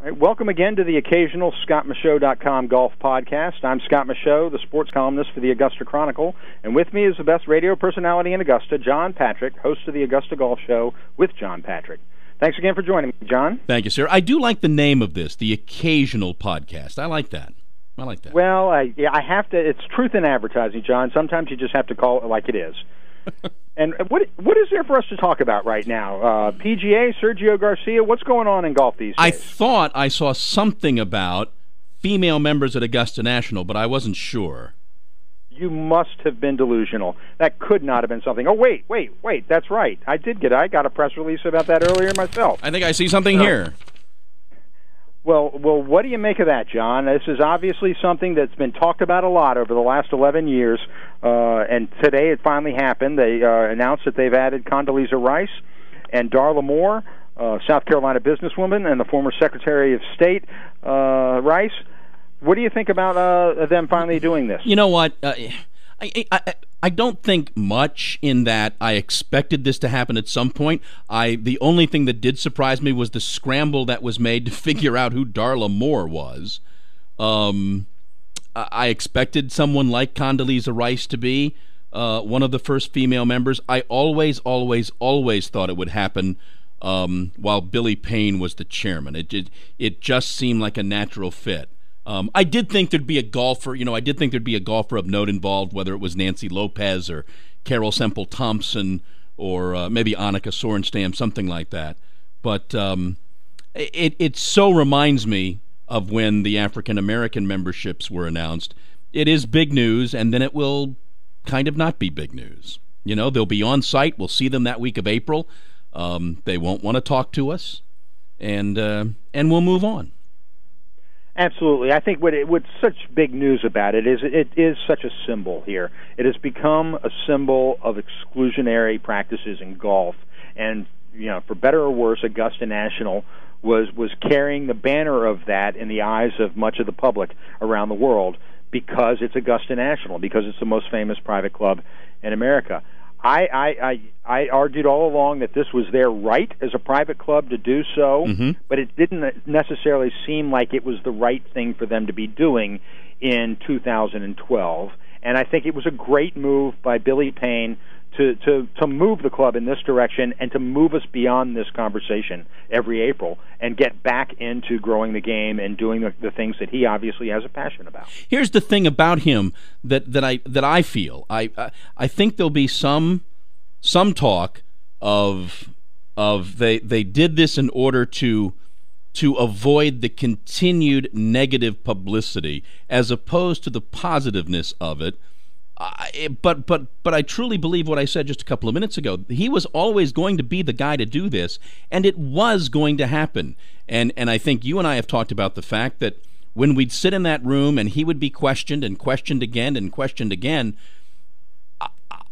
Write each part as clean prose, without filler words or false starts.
All right, welcome again to the occasional ScottMichaux.com golf podcast. I'm Scott Michaux, the sports columnist for the Augusta Chronicle, and with me is the best radio personality in Augusta, John Patrick, host of the Augusta Golf Show with John Patrick. Thanks again for joining me, John. Thank you, sir. I do like the name of this, the occasional podcast. I like that. Well, I have to. It's truth in advertising, John. Sometimes you just have to call it like it is. And what is there for us to talk about right now? PGA, Sergio Garcia, what's going on in golf these days? I thought I saw something about female members at Augusta National, but I wasn't sure. You must have been delusional. That could not have been something. Oh, wait, that's right. I got a press release about that earlier myself. I think I see something here. Well, what do you make of that, John? This is obviously something that's been talked about a lot over the last 11 years, and today it finally happened. They announced that they've added Condoleezza Rice and Darla Moore, South Carolina businesswoman, and the former Secretary of State, Rice. What do you think about them finally doing this? You know what? I don't think much in that I expected this to happen at some point. The only thing that did surprise me was the scramble that was made to figure out who Darla Moore was. I expected someone like Condoleezza Rice to be one of the first female members. I always thought it would happen while Billy Payne was the chairman. It just seemed like a natural fit. I did think there'd be a golfer, of note involved, whether it was Nancy Lopez or Carol Semple Thompson or maybe Annika Sorenstam, something like that. But it so reminds me of when the African-American memberships were announced. It is big news, and then it will kind of not be big news. You know, they'll be on site. We'll see them that week of April. They won't want to talk to us, and we'll move on. Absolutely. I think what's such big news about it is such a symbol here. It has become a symbol of exclusionary practices in golf. And, for better or worse, Augusta National was carrying the banner of that in the eyes of much of the public around the world because it's Augusta National, because it's the most famous private club in America. I argued all along that this was their right as a private club to do so, but it didn't necessarily seem like it was the right thing for them to be doing in 2012. And I think it was a great move by Billy Payne to move the club in this direction and to move us beyond this conversation every April and get back into growing the game and doing the things that he obviously has a passion about. Here's the thing about him that I feel. I think there'll be some talk of they did this in order to avoid the continued negative publicity as opposed to the positiveness of it. But I truly believe what I said just a couple of minutes ago. He was always going to be the guy to do this, and it was going to happen. And I think you and I have talked about the fact that when we'd sit in that room and he would be questioned and questioned again and questioned again,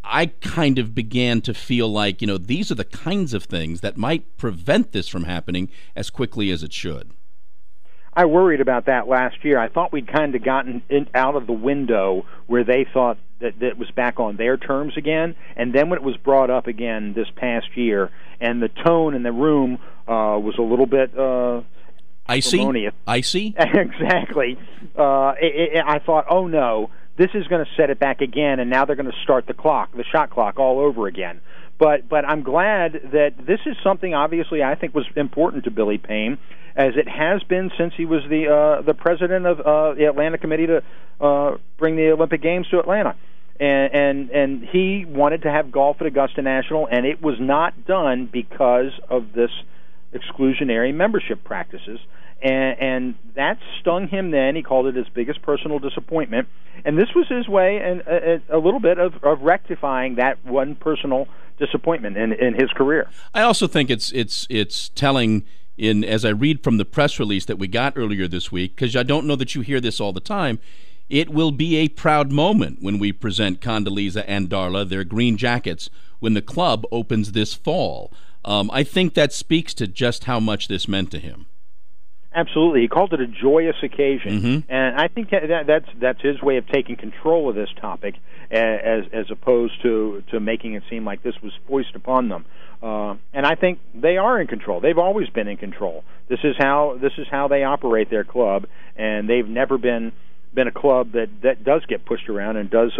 I kind of began to feel like, these are the kinds of things that might prevent this from happening as quickly as it should. I worried about that last year. I thought we'd kind of gotten out of the window where they thought that it was back on their terms again, and then when it was brought up again this past year, and the tone in the room was a little bit icy. Exactly. I thought, oh no, this is going to set it back again, and now they're going to start the shot clock all over again. But I'm glad that this is something obviously I think was important to Billy Payne, as it has been since he was the president of the Atlanta Committee to bring the Olympic Games to Atlanta. And he wanted to have golf at Augusta National, and it was not done because of this exclusionary membership practices. And that stung him then. He called it his biggest personal disappointment. And this was his way and a little bit of rectifying that one personal disappointment in his career. I also think it's telling as I read from the press release that we got earlier this week, because I don't know that you hear this all the time. It will be a proud moment when we present Condoleezza and Darla their green jackets when the club opens this fall. I think that speaks to just how much this meant to him. Absolutely, he called it a joyous occasion, Mm-hmm. and I think that's his way of taking control of this topic, as opposed to making it seem like this was foisted upon them. And I think they are in control. They've always been in control. This is how they operate their club, and they've never been a club that does get pushed around and does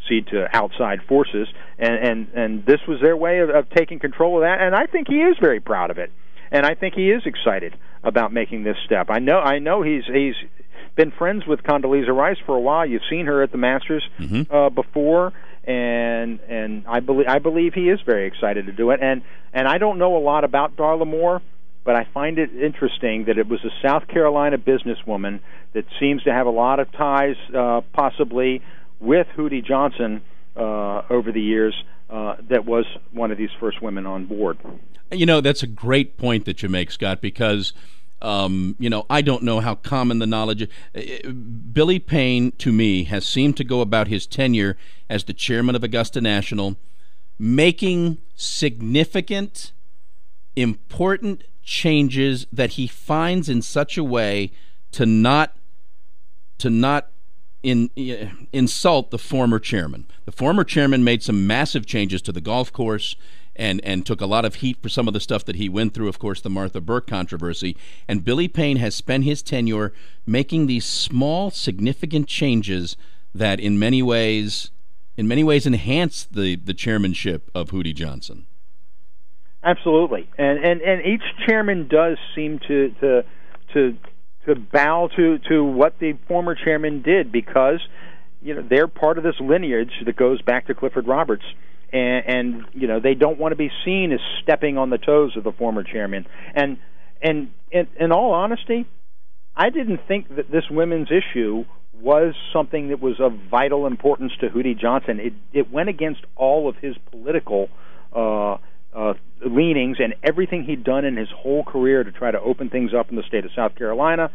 cede to outside forces. And this was their way of taking control of that. And I think he is very proud of it. And I think he is excited about making this step. I know he's been friends with Condoleezza Rice for a while. You've seen her at the Masters before, and I believe he is very excited to do it. And I don't know a lot about Darla Moore, but I find it interesting that it was a South Carolina businesswoman that seems to have a lot of ties, possibly with Hootie Johnson over the years, that was one of these first women on board. That's a great point that you make, Scott, because, I don't know how common the knowledge is. Billy Payne, to me, has seemed to go about his tenure as the chairman of Augusta National, making significant, important changes that he finds in such a way to not insult the former chairman. The former chairman made some massive changes to the golf course and took a lot of heat for some of the stuff that he went through, of course, the Martha Burke controversy. And Billy Payne has spent his tenure making these small, significant changes that in many ways enhance the chairmanship of Hootie Johnson. Absolutely. And each chairman does seem to bow to what the former chairman did, because they're part of this lineage that goes back to Clifford Roberts, and they don't want to be seen as stepping on the toes of the former chairman. And in all honesty, I didn't think that this women's issue was something that was of vital importance to Hootie Johnson. It went against all of his political leanings and everything he'd done in his whole career to try to open things up in the state of South Carolina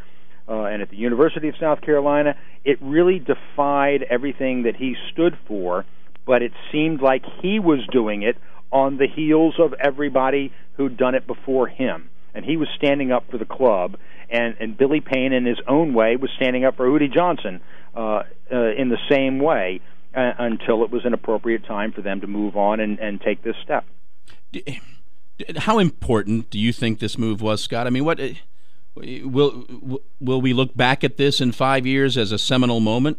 and at the University of South Carolina. It really defied everything that he stood for, but it seemed like he was doing it on the heels of everybody who'd done it before him. And he was standing up for the club, and Billy Payne, in his own way, was standing up for Hootie Johnson in the same way until it was an appropriate time for them to move on and take this step. How important do you think this move was, Scott? I mean, what will we look back at this in 5 years as a seminal moment?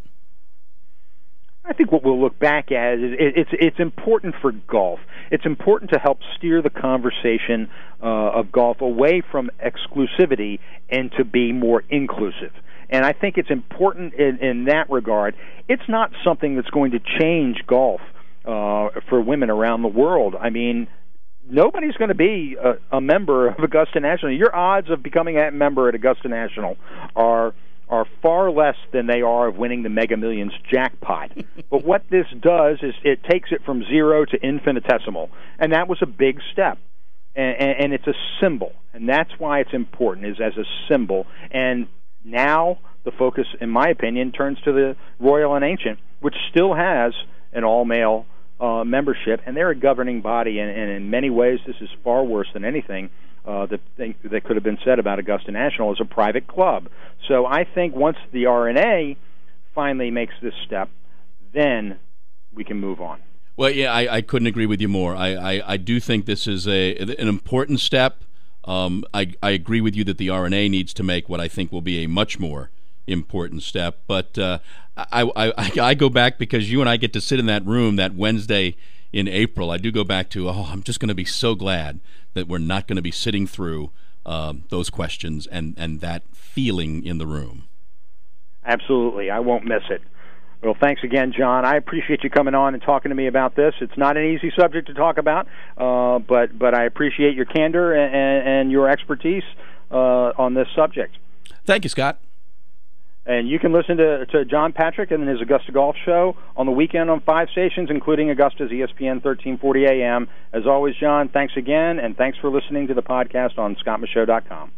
I think what we'll look back at is it's important for golf. It's important to help steer the conversation of golf away from exclusivity and to be more inclusive. And I think it's important in that regard. It's not something that's going to change golf for women around the world. I mean, nobody's going to be a member of Augusta National. Your odds of becoming a member at Augusta National are far less than they are of winning the Mega Millions jackpot. But what this does is it takes it from zero to infinitesimal, and that was a big step. And it's a symbol, and that's why it's important, is as a symbol. And now the focus, in my opinion, turns to the Royal and Ancient, which still has an all-male membership, and they're a governing body, and in many ways this is far worse than anything that could have been said about Augusta National as a private club. So I think once the RNA finally makes this step, then we can move on. Well, yeah, I couldn't agree with you more. I do think this is an important step. I agree with you that the RNA needs to make what I think will be a much more important step. But I go back, because you and I get to sit in that room that Wednesday in April. I do go back to, I'm just going to be so glad that we're not going to be sitting through those questions and that feeling in the room. Absolutely. I won't miss it. Well, thanks again, John. I appreciate you coming on and talking to me about this. It's not an easy subject to talk about, but I appreciate your candor and your expertise on this subject. Thank you, Scott. And you can listen to John Patrick and his Augusta Golf Show on the weekend on 5 stations, including Augusta's ESPN 1340 AM. As always, John, thanks again, and thanks for listening to the podcast on scottmichaux.com.